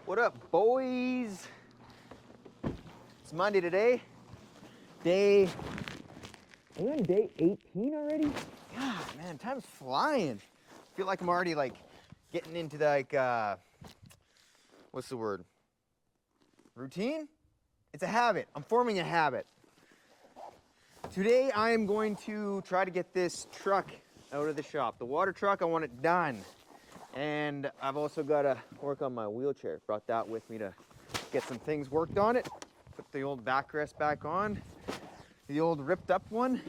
What up, boys? It's Monday today. Are we on day 18 already? God, man, time's flying. I feel like I'm already like getting into what's the word? Routine? It's a habit. I'm forming a habit. Today I am going to try to get this truck out of the shop. The water truck, I want it done. And I've also got to work on my wheelchair. Brought that with me to get some things worked on it. Put the old backrest back on. The old ripped up one.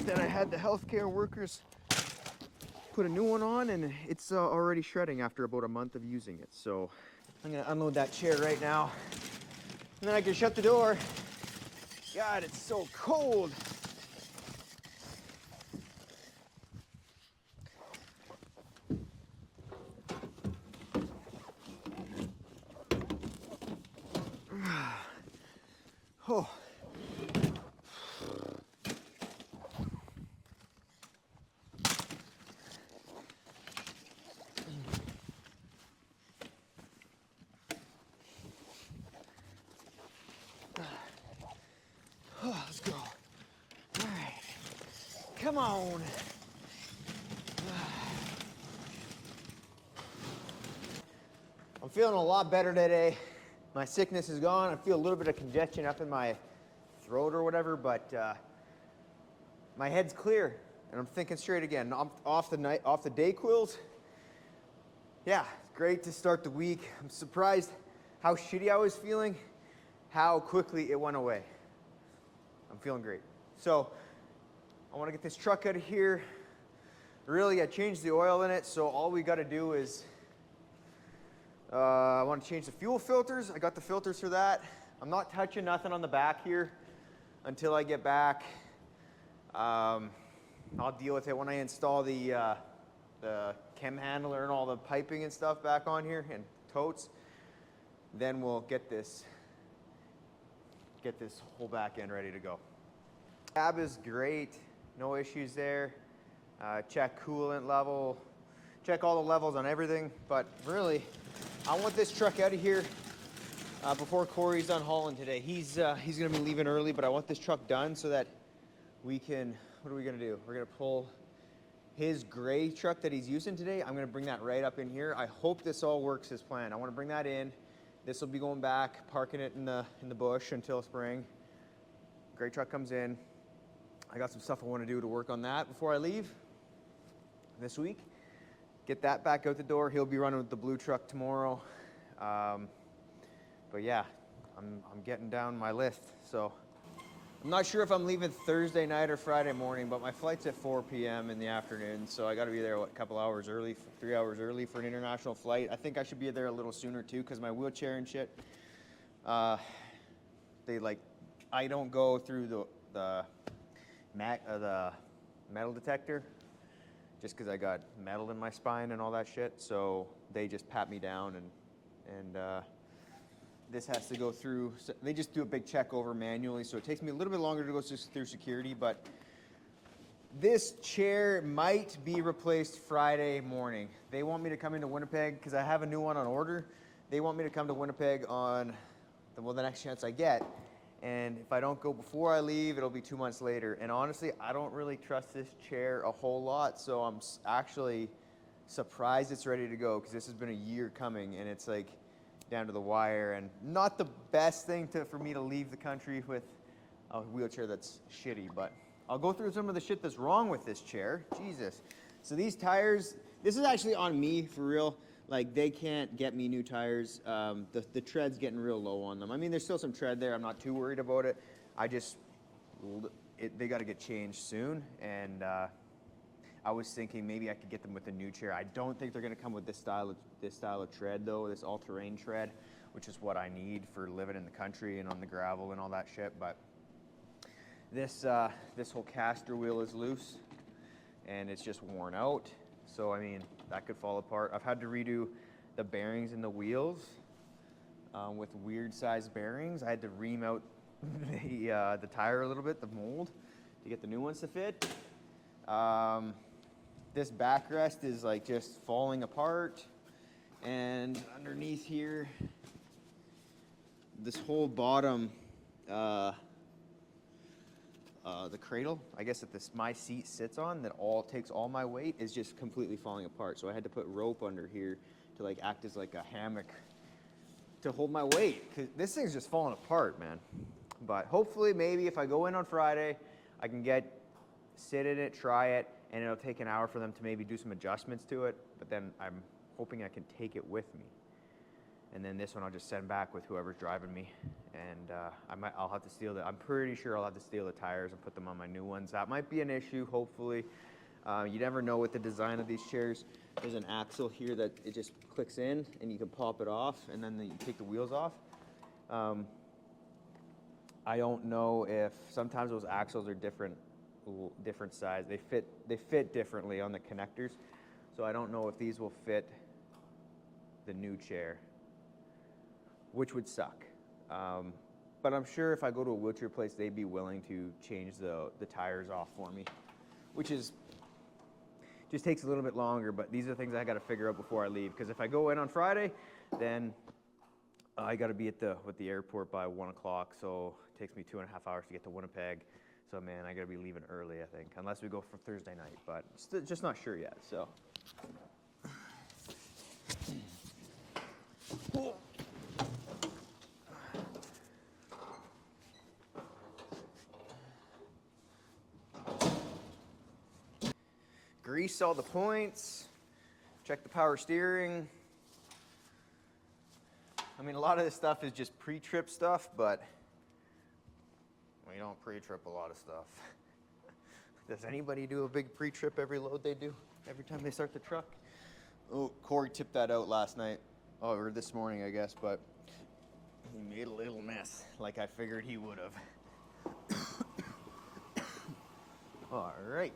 Then I had the healthcare workers put a new one on, and it's already shredding after about a month of using it. So I'm gonna unload that chair right now. And then I can shut the door. God, it's so cold. Oh. Oh, let's go. All right. Come on. I'm feeling a lot better today. My sickness is gone. I feel a little bit of congestion up in my throat or whatever, but my head's clear and I'm thinking straight again. I'm off the Dayquils. Yeah, it's great to start the week. I'm surprised how shitty I was feeling, how quickly it went away. I'm feeling great. So I want to get this truck out of here. Really, I changed the oil in it, so all we got to do is I want to change the fuel filters. I got the filters for that. I'm not touching nothing on the back here until I get back. I'll deal with it when I install the chem handler and all the piping and stuff back on here and totes. Then we'll get this whole back end ready to go. Cab is great, no issues there. Check coolant level, check all the levels on everything, but really, I want this truck out of here before Corey's done hauling today. He's gonna be leaving early, but I want this truck done so that we can, what are we gonna do? We're gonna pull his gray truck that he's using today. I'm gonna bring that right up in here. I hope this all works as planned. I wanna bring that in. This will be going back, parking it in the bush until spring. Gray truck comes in. I got some stuff I wanna do to work on that before I leave this week. Get that back out the door. He'll be running with the blue truck tomorrow. But yeah, I'm getting down my list. So I'm not sure if I'm leaving Thursday night or Friday morning, but my flight's at 4 p.m. in the afternoon. So I got to be there, a couple hours early, 3 hours early for an international flight. I think I should be there a little sooner too, because my wheelchair and shit, I don't go through the metal detector, just because I got metal in my spine and all that shit. So they just pat me down, and this has to go through. So they just do a big check over manually, so it takes me a little bit longer to go through security. But this chair might be replaced Friday morning. They want me to come into Winnipeg because I have a new one on order. They want me to come to Winnipeg on the next chance I get. And if I don't go before I leave, it'll be 2 months later. And honestly, I don't really trust this chair a whole lot, so I'm actually surprised it's ready to go, because this has been a year coming, and it's like down to the wire, and not the best thing for me to leave the country with a wheelchair that's shitty. But I'll go through some of the shit that's wrong with this chair. Jesus. So these tires, this is actually on me, for real. Like, they can't get me new tires. The tread's getting real low on them. I mean, there's still some tread there. I'm not too worried about it. They got to get changed soon. And I was thinking maybe I could get them with a new chair. I don't think they're going to come with this style of tread, though, this all-terrain tread, which is what I need for living in the country and on the gravel and all that shit. But this whole caster wheel is loose, and it's just worn out. So, I mean, that could fall apart. I've had to redo the bearings in the wheels with weird sized bearings. I had to ream out the tire a little bit, the mold, to get the new ones to fit. This backrest is like just falling apart. And underneath here, this whole bottom, the cradle, I guess that my seat sits on, that takes all my weight, is just completely falling apart. So I had to put rope under here to like act as like a hammock to hold my weight, because this thing's just falling apart, man. But hopefully, maybe if I go in on Friday, I can sit in it, try it, and it'll take an hour for them to maybe do some adjustments to it. But then I'm hoping I can take it with me. And then this one I'll just send back with whoever's driving me. And I'll have to steal I'm pretty sure I'll have to steal the tires and put them on my new ones. That might be an issue, hopefully. You never know with the design of these chairs. There's an axle here that it just clicks in and you can pop it off, and then you take the wheels off. I don't know if sometimes those axles are different size. They fit differently on the connectors. So I don't know if these will fit the new chair, which would suck. But I'm sure if I go to a wheelchair place, they'd be willing to change the tires off for me, which just takes a little bit longer. But these are things I got to figure out before I leave, because if I go in on Friday, then I got to be at the airport by 1 o'clock, so it takes me 2.5 hours to get to Winnipeg. So man, I got to be leaving early, I think, unless we go for Thursday night. But just not sure yet. So. Grease all the points, check the power steering. I mean, a lot of this stuff is just pre-trip stuff, but we don't pre-trip a lot of stuff. Does anybody do a big pre-trip every load they do? Every time they start the truck? Oh, Corey tipped that out last night, or this morning, I guess, but he made a little mess, like I figured he would have. All right.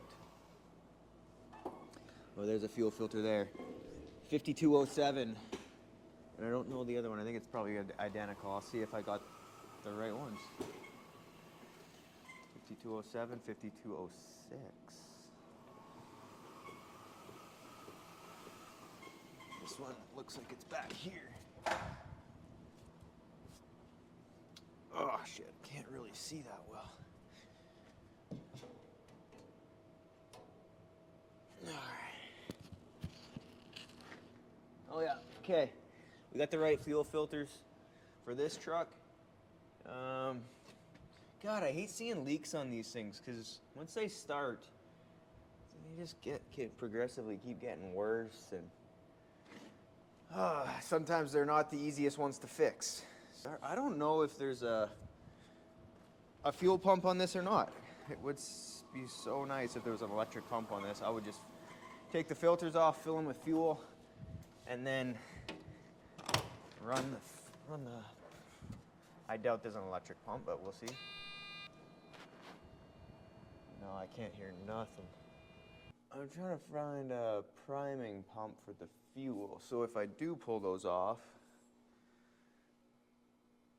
Oh, there's a fuel filter there. 5207. And I don't know the other one. I think it's probably identical. I'll see if I got the right ones. 5207, 5206. This one looks like it's back here. Oh, shit. Can't really see that well. All right. Oh, yeah. Okay. We got the right fuel filters for this truck. God, I hate seeing leaks on these things, because once they start, they just progressively keep getting worse, and sometimes they're not the easiest ones to fix. I don't know if there's a fuel pump on this or not. It would be so nice if there was an electric pump on this. I would just take the filters off, fill them with fuel, and then run the. I doubt there's an electric pump, but we'll see. No, I can't hear nothing. I'm trying to find a priming pump for the fuel. So if I do pull those off,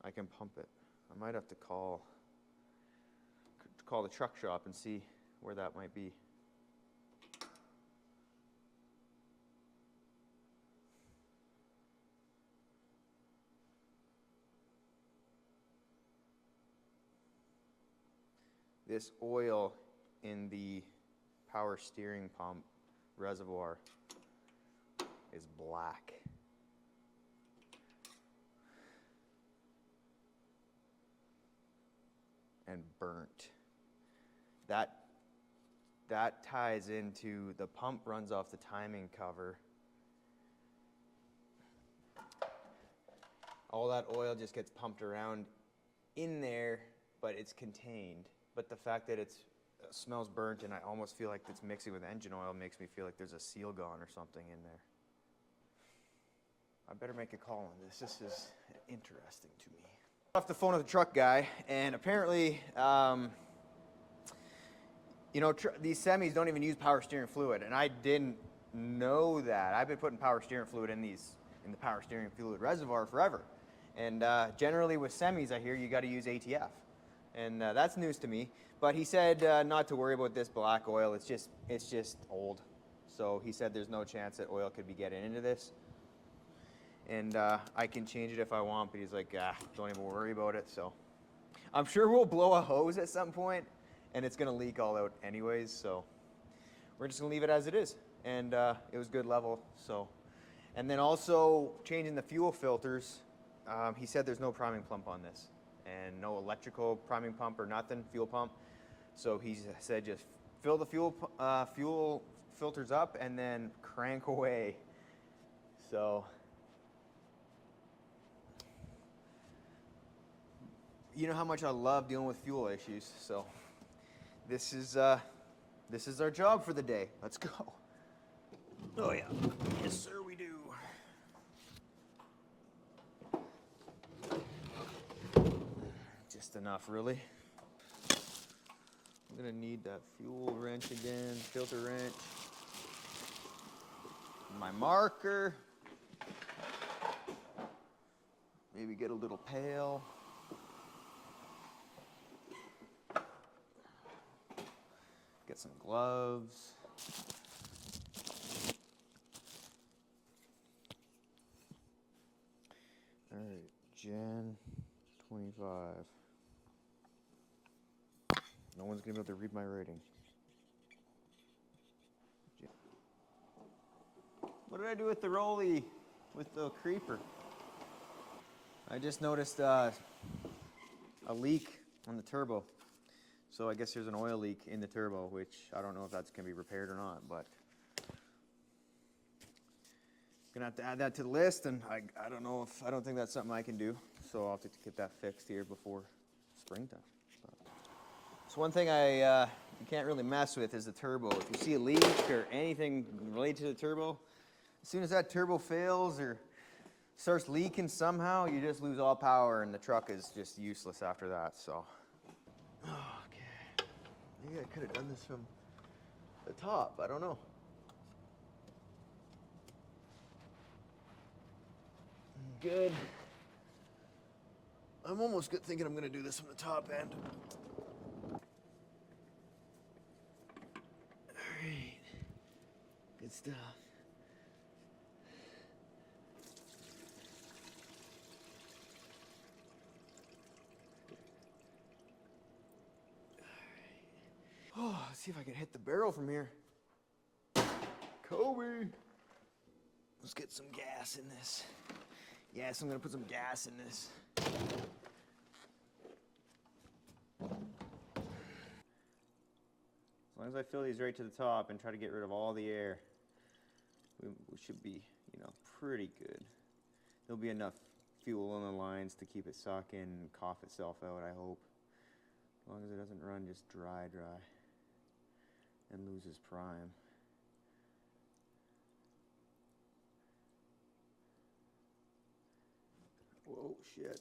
I can pump it. I might have to call the truck shop and see where that might be. This oil in the power steering pump reservoir is black. And burnt. That ties into, the pump runs off the timing cover. All that oil just gets pumped around in there, but it's contained. But the fact that it smells burnt and I almost feel like it's mixing with engine oil makes me feel like there's a seal gone or something in there. I better make a call on this. This is interesting to me. Off the phone with the truck guy, and apparently, these semis don't even use power steering fluid, and I didn't know that. I've been putting power steering fluid in the power steering fluid reservoir forever, and generally with semis, I hear you got to use ATF. And that's news to me. But he said not to worry about this black oil. It's just old. So he said there's no chance that oil could be getting into this. and I can change it if I want, but he's like, don't even worry about it. So I'm sure we'll blow a hose at some point, and it's gonna leak all out anyways, so we're just gonna leave it as it is. And it was good level, so. And then also changing the fuel filters, he said there's no priming pump on this, and no electrical priming pump or nothing, fuel pump. So he said just fill the fuel filters up and then crank away. So, you know how much I love dealing with fuel issues. So this is our job for the day. Let's go. Oh yeah, yes sir, we do. Just enough, really. I'm gonna need that fuel wrench again, filter wrench. My marker. Maybe get a little pail. Get some gloves. All right, Gen 25. No one's gonna be able to read my writing. What did I do with the rollie, with the creeper? I just noticed a leak on the turbo. So I guess there's an oil leak in the turbo, which I don't know if that's gonna be repaired or not, but gonna have to add that to the list, and I don't think that's something I can do. So I'll have to get that fixed here before springtime. So one thing you can't really mess with is the turbo. If you see a leak or anything related to the turbo, as soon as that turbo fails or starts leaking somehow, you just lose all power and the truck is just useless after that. So, okay, maybe I could have done this from the top. I don't know. Good. I'm almost good thinking I'm going to do this from the top end. All right. Good stuff. Oh, let's see if I can hit the barrel from here. Kobe! Let's get some gas in this. Yes, I'm gonna put some gas in this. As long as I fill these right to the top and try to get rid of all the air, we should be, pretty good. There'll be enough fuel on the lines to keep it sucking and cough itself out, I hope. As long as it doesn't run just dry and loses prime. Whoa, shit.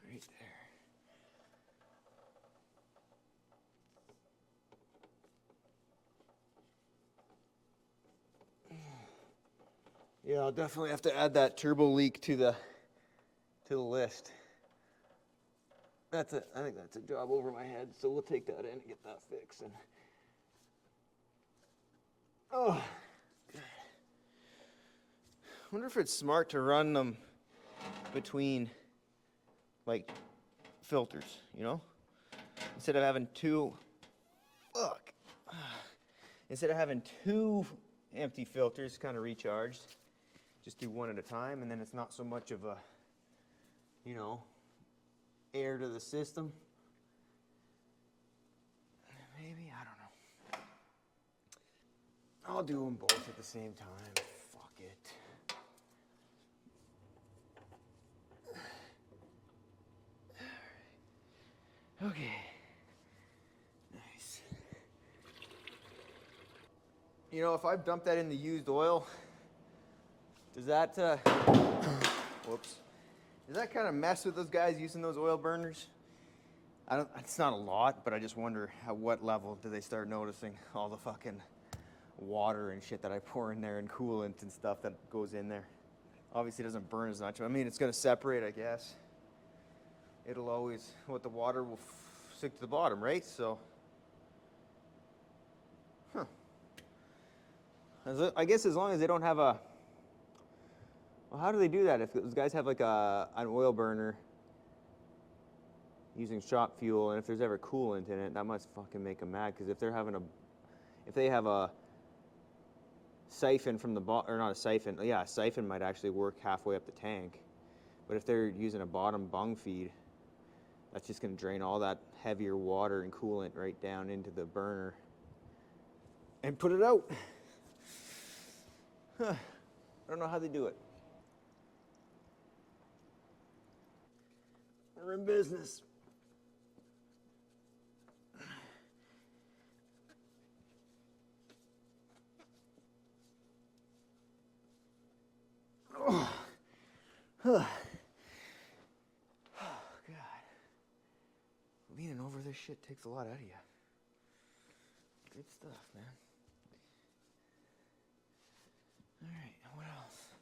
Right there. Yeah, I'll definitely have to add that turbo leak to the list. I think that's a job over my head, so we'll take that in and get that fixed. And oh, I wonder if it's smart to run them between like filters, instead of having two. Look, instead of having two empty filters, kind of recharged, just do one at a time, and then it's not so much of a, air to the system. Maybe, I don't know. I'll do them both at the same time. Fuck it. Okay. Nice. If I dump that in the used oil, does that, whoops. Does that kind of mess with those guys using those oil burners? It's not a lot, but I just wonder at what level do they start noticing all the fucking water and shit that I pour in there and coolant and stuff that goes in there. Obviously it doesn't burn as much. I mean, it's going to separate, I guess. It'll always, the water will stick to the bottom, right? So, I guess as long as they don't have a, well, how do they do that? If those guys have like an oil burner using shop fuel, and if there's ever coolant in it, that must fucking make them mad. Because if they're having if they have a siphon from the bottom, or not a siphon, yeah, a siphon might actually work halfway up the tank. But if they're using a bottom bung feed, that's just going to drain all that heavier water and coolant right down into the burner and put it out. Huh. I don't know how they do it. We're in business. Oh, God. Leaning over this shit takes a lot out of you. Good stuff, man. All right, what else?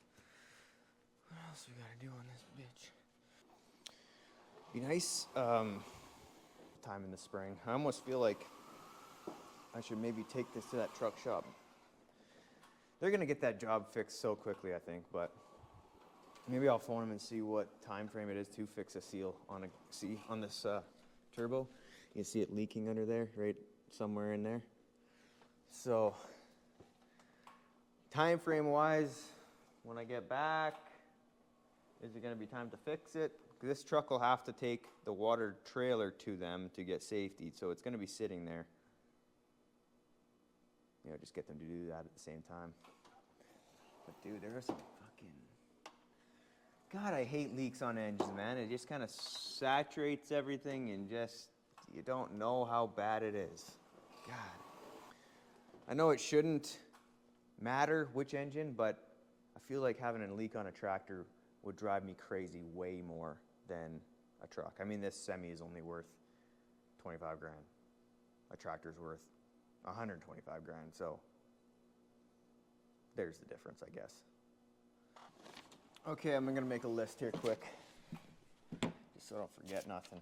What else we gotta do on this bitch? Be nice. Time in the spring. I almost feel like I should maybe take this to that truck shop. They're gonna get that job fixed so quickly, I think, but maybe I'll phone them and see what time frame it is to fix a seal on this turbo. You see it leaking under there, right somewhere in there. So, time frame wise, when I get back, is it gonna be time to fix it? This truck will have to take the water trailer to them to get safety, so it's gonna be sitting there. You know, just get them to do that at the same time. But dude, there are some fucking... God, I hate leaks on engines, man. It just kind of saturates everything and just, you don't know how bad it is. God. I know it shouldn't matter which engine, but I feel like having a leak on a tractor would drive me crazy way more than a truck. I mean, this semi is only worth 25 grand. A tractor's worth 125 grand, so there's the difference, I guess. Okay, I'm gonna make a list here quick, just so I don't forget nothing.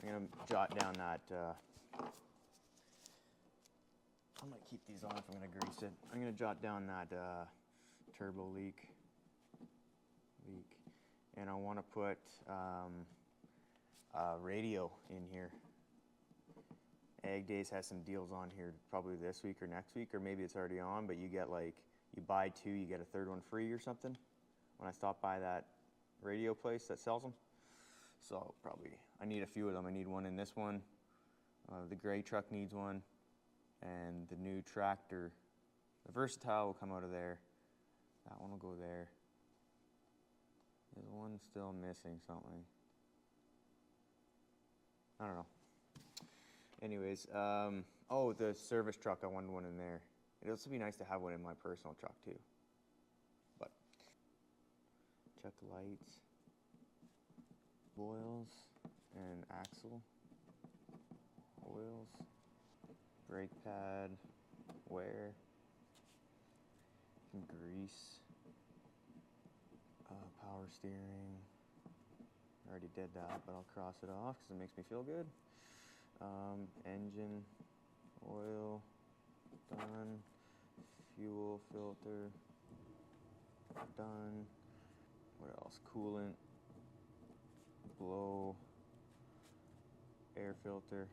I'm gonna jot down that, I'm gonna keep these on if I'm gonna grease it. I'm gonna jot down that turbo leak, and I wanna put radio in here. Ag Days has some deals on here probably this week or next week, or maybe it's already on, but you get like, you buy two, you get a third one free or something. When I stop by that radio place that sells them. So probably, I need a few of them. I need one in this one. The gray truck needs one. And the new tractor, the Versatile will come out of there. That one will go there. There's one still missing something. I don't know. Anyways, oh, the service truck, I wanted one in there. It'd also be nice to have one in my personal truck too. But, check lights, oils, and axle, oils, brake pad, wear, grease, power steering. I already did that, but I'll cross it off because it makes me feel good. Engine, oil, done. Fuel filter, done. What else? Coolant, blow, air filter.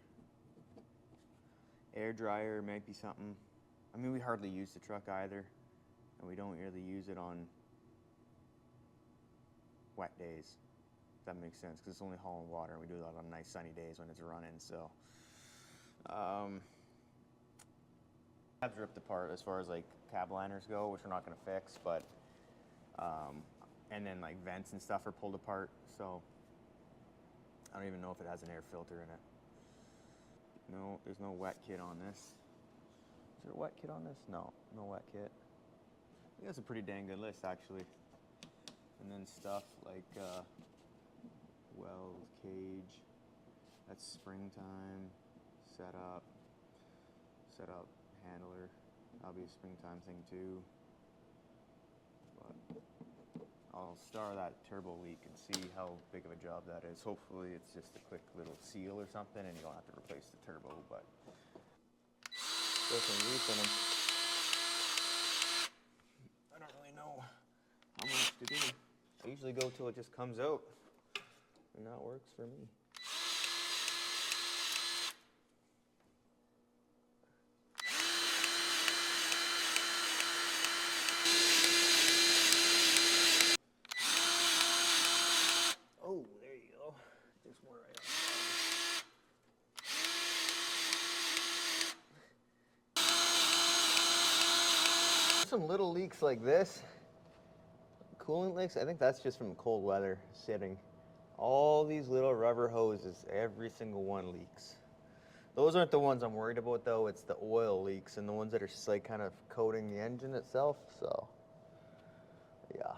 Air dryer might be something. I mean, we hardly use the truck either, and we don't really use it on wet days. If that makes sense, because it's only hauling water, and we do that on nice sunny days when it's running, so. Cabs ripped apart as far as like cab liners go, which we're not going to fix, but, and then like vents and stuff are pulled apart, so I don't even know if it has an air filter in it. No, there's no wet kit on this. Is there a wet kit on this? No, no wet kit. I think that's a pretty dang good list, actually. And then stuff like weld, cage, that's springtime, setup, handler. That'll be a springtime thing too. But I'll star that turbo leak and see how big of a job that is. Hopefully it's just a quick little seal or something and you don't have to replace the turbo, but still some grease in them. usually go till it just comes out, and that works for me. Oh, there you go. Just went right on. Some little leaks like this, coolant leaks. I think that's just from cold weather sitting. All these little rubber hoses, every single one leaks. Those aren't the ones I'm worried about though. It's the oil leaks and the ones that are just like kind of coating the engine itself. So, yeah.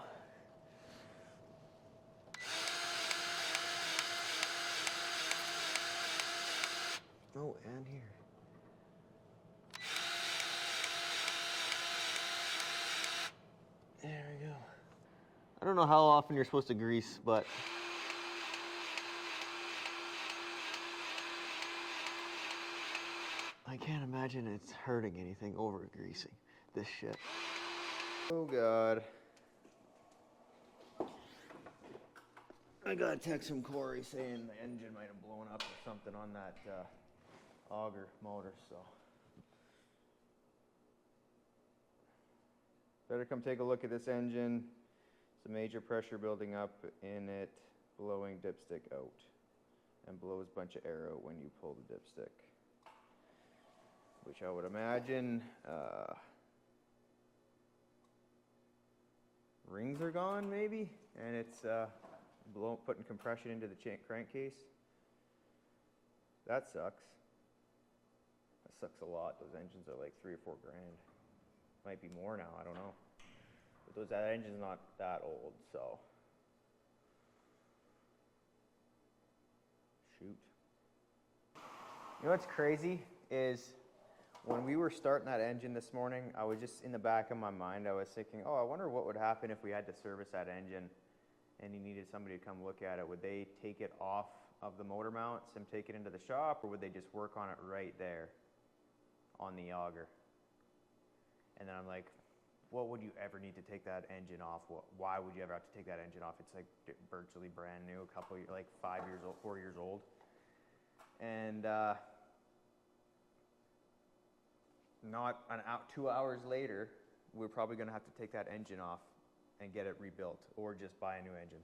Oh, and here. There we go. I don't know how often you're supposed to grease, but I can't imagine it's hurting anything over greasing this shit. Oh God. I got a text from Corey saying the engine might have blown up or something on that auger motor, so. Better come take a look at this engine. It's a major pressure building up in it, blowing dipstick out, and blows a bunch of air out when you pull the dipstick. Which I would imagine rings are gone maybe, and it's putting compression into the crankcase. That sucks. That sucks a lot. Those engines are like $3 or $4 grand. Might be more now, I don't know. But that engine's not that old, so. Shoot. You know what's crazy is when we were starting that engine this morning, I was just in the back of my mind, I was thinking, oh, I wonder what would happen if we had to service that engine and you needed somebody to come look at it. Would they take it off of the motor mounts and take it into the shop, or would they just work on it right there on the auger? And then I'm like, what would you ever need to take that engine off? Why would you ever have to take that engine off? It's like virtually brand new, like 5 years old, 4 years old. And not 2 hours later, we're probably gonna have to take that engine off and get it rebuilt, or just buy a new engine.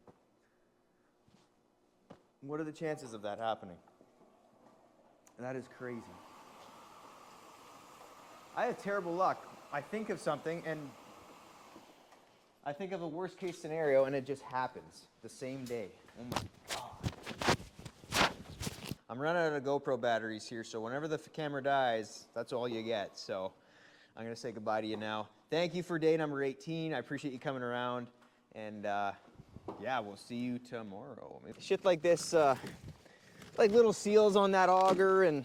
What are the chances of that happening? That is crazy. I have terrible luck. I think of something and I think of a worst case scenario and it just happens the same day. Oh my God. I'm running out of GoPro batteries here, so whenever the camera dies, that's all you get. So I'm gonna say goodbye to you now. Thank you for day number 18. I appreciate you coming around, and yeah, we'll see you tomorrow. Shit like this, like little seals on that auger, and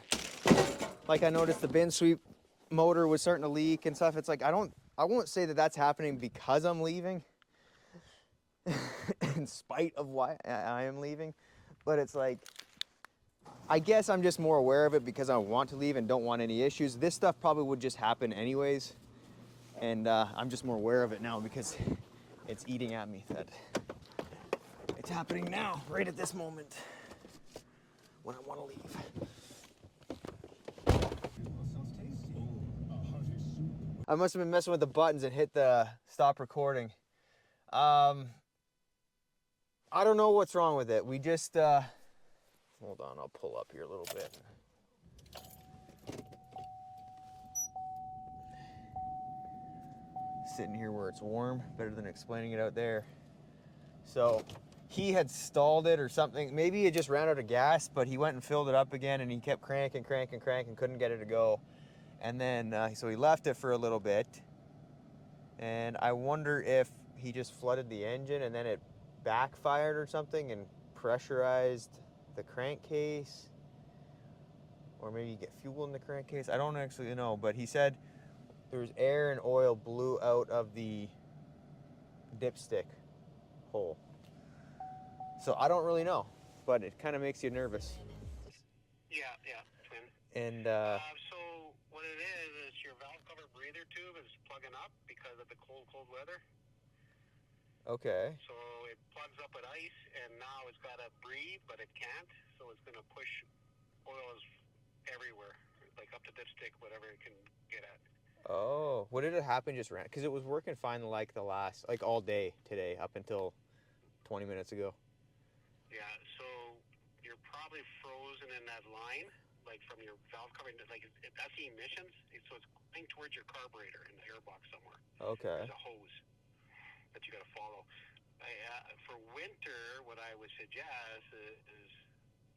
like I noticed the bin sweep motor was starting to leak and stuff. It's like I won't say that that's happening because I'm leaving, in spite of why I am leaving, but it's like, I guess I'm just more aware of it because I want to leave and don't want any issues. This stuff probably would just happen anyways, and I'm just more aware of it now because it's eating at me that it's happening now, right at this moment, when I want to leave. I must have been messing with the buttons and hit the stop recording. I don't know what's wrong with it. We just, hold on, I'll pull up here a little bit. Sitting here where it's warm, better than explaining it out there. So he had stalled it or something. Maybe it just ran out of gas, but he went and filled it up again and he kept cranking, couldn't get it to go. And then, so he left it for a little bit. And I wonder if he just flooded the engine and then it backfired or something and pressurized the crankcase. Or maybe you get fuel in the crankcase. I don't actually know, but he said there's air and oil blew out of the dipstick hole. So I don't really know, but it kind of makes you nervous. Yeah, twin. And so what it is your valve cover breather tube is plugging up because of the cold weather. Okay. So it plugs up with ice, and now it's got to breathe, but it can't. So it's going to push oils everywhere, like up the dipstick, whatever it can get at. Oh, what did it happen just ran? Because it was working fine like like all day today up until 20 minutes ago. Yeah, so you're probably frozen in that line, like from your valve cover. Like that's the emissions, so it's going towards your carburetor in the airbox somewhere. Okay. There's a hose that you got to follow. For winter, what I would suggest is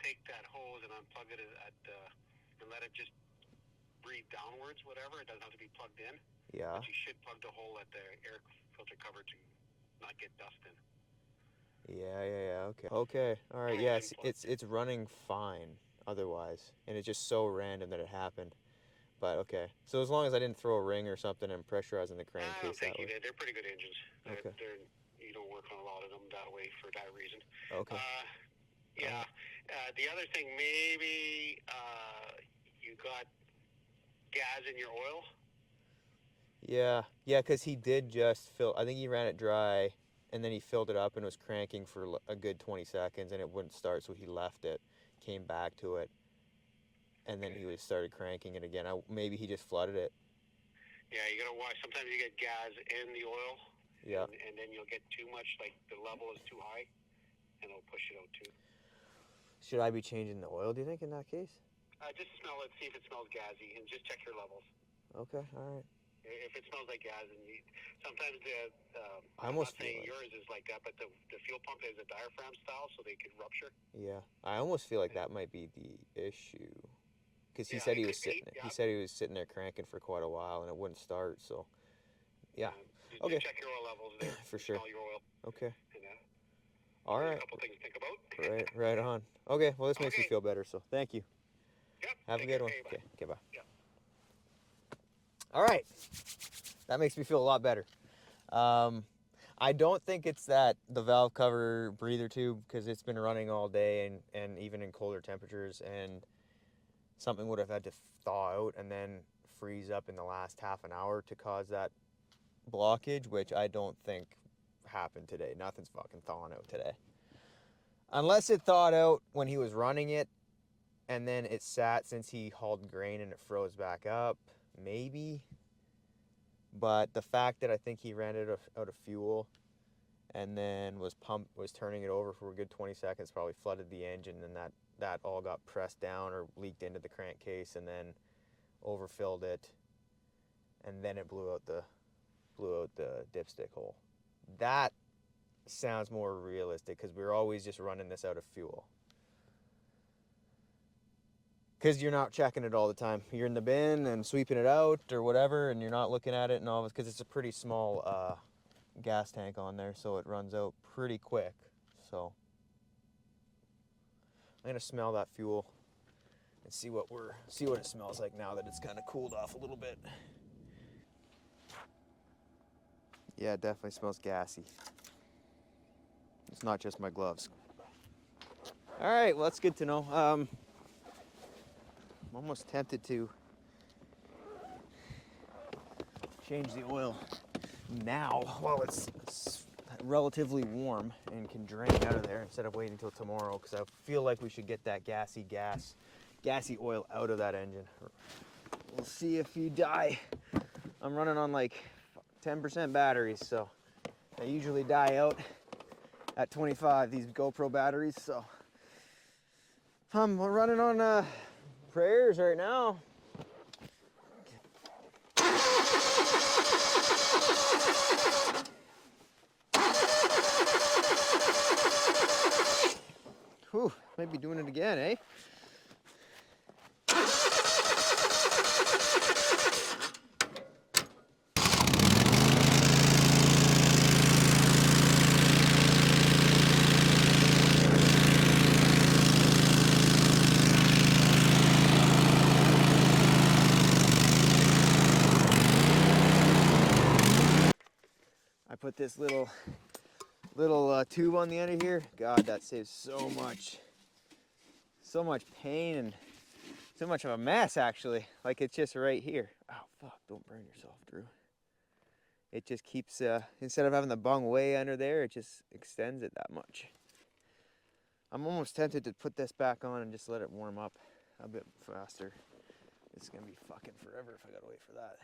take that hose and unplug it and let it just breathe downwards, whatever. It doesn't have to be plugged in. Yeah. But you should plug the hole at the air filter cover to not get dust in. Yeah. Okay. All right. Yes, it's running fine otherwise, and it's just so random that it happened. But okay. So as long as I didn't throw a ring or something and pressurizing the crankcase. I don't think you did. They're pretty good engines. Okay. You don't work on a lot of them that way for that reason. Okay. Yeah. The other thing, maybe you got gas in your oil. Yeah, because he did just fill. I think he ran it dry, and then he filled it up and was cranking for a good 20 seconds, and it wouldn't start, so he left it, came back to it, and then he started cranking it again. Maybe he just flooded it. Yeah, you gotta watch. Sometimes you get gas in the oil. Yeah. And then you'll get too much, like the level is too high, and it'll push it out too. Should I be changing the oil, do you think, in that case? Just smell it, see if it smells gassy, and just check your levels. Okay, all right. If it smells like gas, and sometimes I'm not saying yours is like that, but the fuel pump is a diaphragm style, so they could rupture. Yeah, I almost feel like that might be the issue, because he said he was sitting. He said he was sitting there cranking for quite a while, and it wouldn't start. So, yeah. Okay. Just check your oil levels there. For sure. Smell your oil. Okay. And, all right. A couple things to think about. Right on. Okay, well, this makes me feel better, so thank you. Yep. Have a good one. Bye. Okay, bye. Yep. All right. That makes me feel a lot better. I don't think it's the valve cover breather tube, because it's been running all day and even in colder temperatures, and something would have had to thaw out and then freeze up in the last half an hour to cause that blockage, which I don't think happened today. Nothing's fucking thawing out today. Unless it thawed out when he was running it and then it sat since he hauled grain and it froze back up, maybe. But the fact that I think he ran it out of fuel and then was turning it over for a good 20 seconds, probably flooded the engine, and that all got pressed down or leaked into the crankcase and then overfilled it, and then it blew out the dipstick hole. That sounds more realistic, because we're always just running this out of fuel. Because you're not checking it all the time. You're in the bin and sweeping it out or whatever, and you're not looking at it and all, because it's a pretty small gas tank on there, so it runs out pretty quick. So I'm gonna smell that fuel and see what it smells like now that it's kind of cooled off a little bit. Yeah, it definitely smells gassy. It's not just my gloves. All right, well, that's good to know. I'm almost tempted to change the oil now while it's relatively warm and can drain out of there, instead of waiting until tomorrow, because I feel like we should get that gassy oil out of that engine. We'll see if you die. I'm running on like 10% batteries, so they usually die out at 25, these GoPro batteries, so I'm running on prayers right now. Whew, might be doing it again, eh? I put this little tube on the end of here. God, that saves so much pain and so much of a mess, actually. Like, it's just right here. Oh fuck, don't burn yourself, Drew. it just keeps, instead of having the bung way under there, it just extends it that much. I'm almost tempted to put this back on and just let it warm up a bit faster. It's gonna be fucking forever if I gotta wait for that.